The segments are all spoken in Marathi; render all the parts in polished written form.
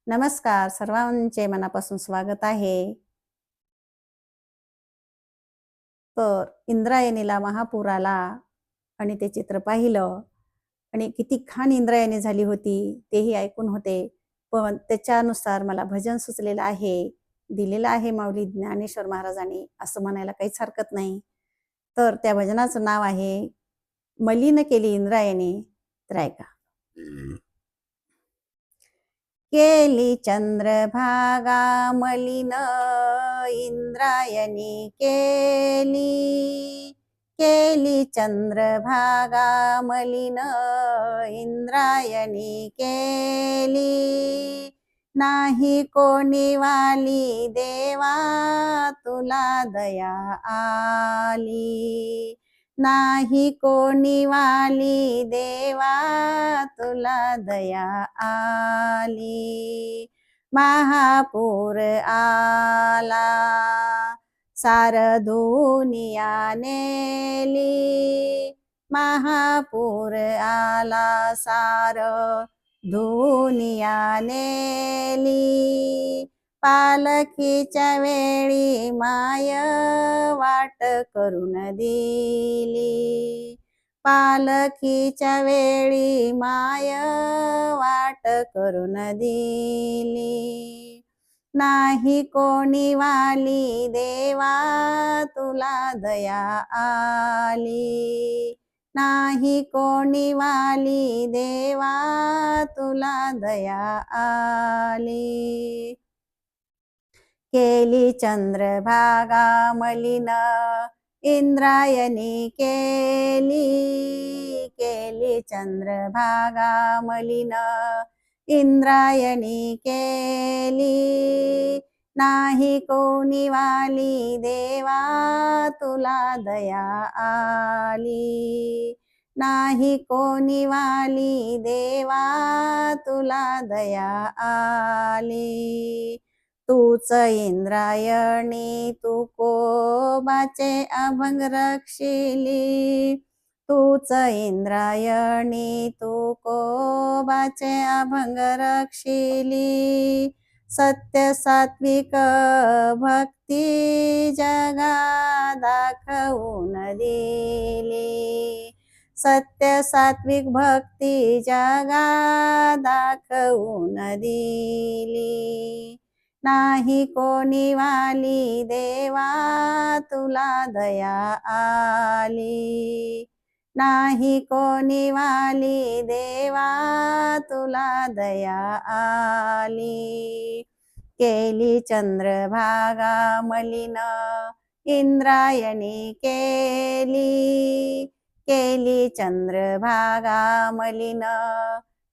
नमस्कार, सर्वांचे मनापासून स्वागत आहे. तर इंद्रायणीला महापूर आला आणि ते चित्र पाहिलं आणि किती छान इंद्रायणी झाली होती तेही ऐकून होते. पण त्याच्यानुसार मला भजन सुचलेलं आहे, दिलेलं आहे माऊली ज्ञानेश्वर महाराजांनी, असं म्हणायला काहीच हरकत नाही. तर त्या भजनाचं नाव आहे, मलिन केली इंद्रायणी. तर ऐका. केली चंद्रभागा मलिन इंद्रायणी केली चंद्रभागा मलिन इंद्रायणी केली नाही कोणी वाली देवा तुला दया आली नाही कोणी वाली देवा तुला दया आली महापूर आला सार दुनिया नेली महापूर आला सार दुनिया नेली पालखीच्या वेळी माय वाट करून दिली पालखीच्या वेळी माय वाट करून दिली नाही कोणी वाली देवा तुला दया आली नाही कोणी वाली देवा तुला दया आली केली चंद्रभागा मलिन इंद्रायणी केली चंद्रभागा मलिन इंद्रायणी केली नाही कोणी वाली देवा तुला दया आली नाही कोणी वाली देवा तुला दया आली तूच इंद्रायणी तू कोबाचे अभंग रक्षिली तूच इंद्रायणी तू कोबाचे अभंग रक्षिली सत्य सात्विक भक्ती जगा दाखवून दिली सत्य सात्विक भक्ती जगा दाखवून दिली नाही कोणी वाली देवा तुला दया आली नाही कोणी वाली देवा तुला दया आली केली चंद्रभागा मलिन इंद्रायणी केली चंद्रभागा मलिन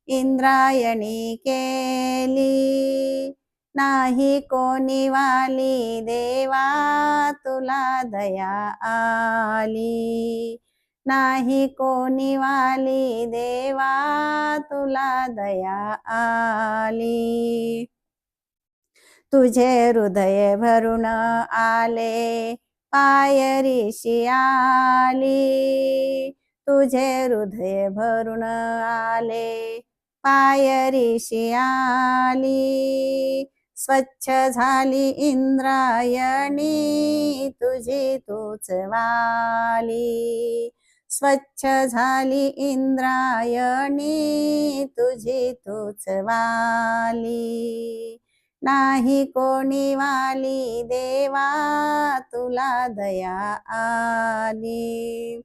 इंद्रायणी केली नाही कोणी वाली देवा तुला दया आली नाही कोणी वाली देवा तुला दया आली तुझे हृदय भरून आले पायरीशी आली तुझे हृदय भरून आले पायरीशी आली स्वच्छ झाली इंद्रायणी तुझी तूच वाली स्वच्छ झाली इंद्रायणी तुझी तूच वाली नाही कोणी वाली देवा तुला दया आली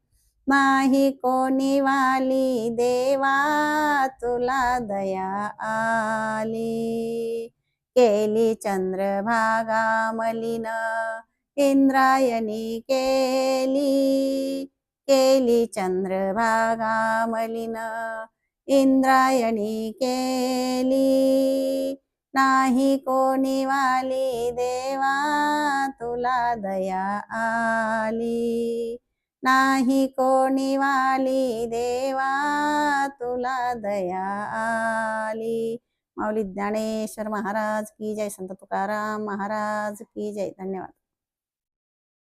नाही कोणी वाली देवा तुला दया आली केली चंद्रभागा मलिन इंद्रायणी केली चंद्रभागा मलिन इंद्रायणी केली नाही कोणी वाली देवा तुला दया आली नाही कोणी वाली देवा तुला दया आली माऊली ज्ञानेश्वर महाराज की जय संत तुकाराम महाराज की जय धन्यवाद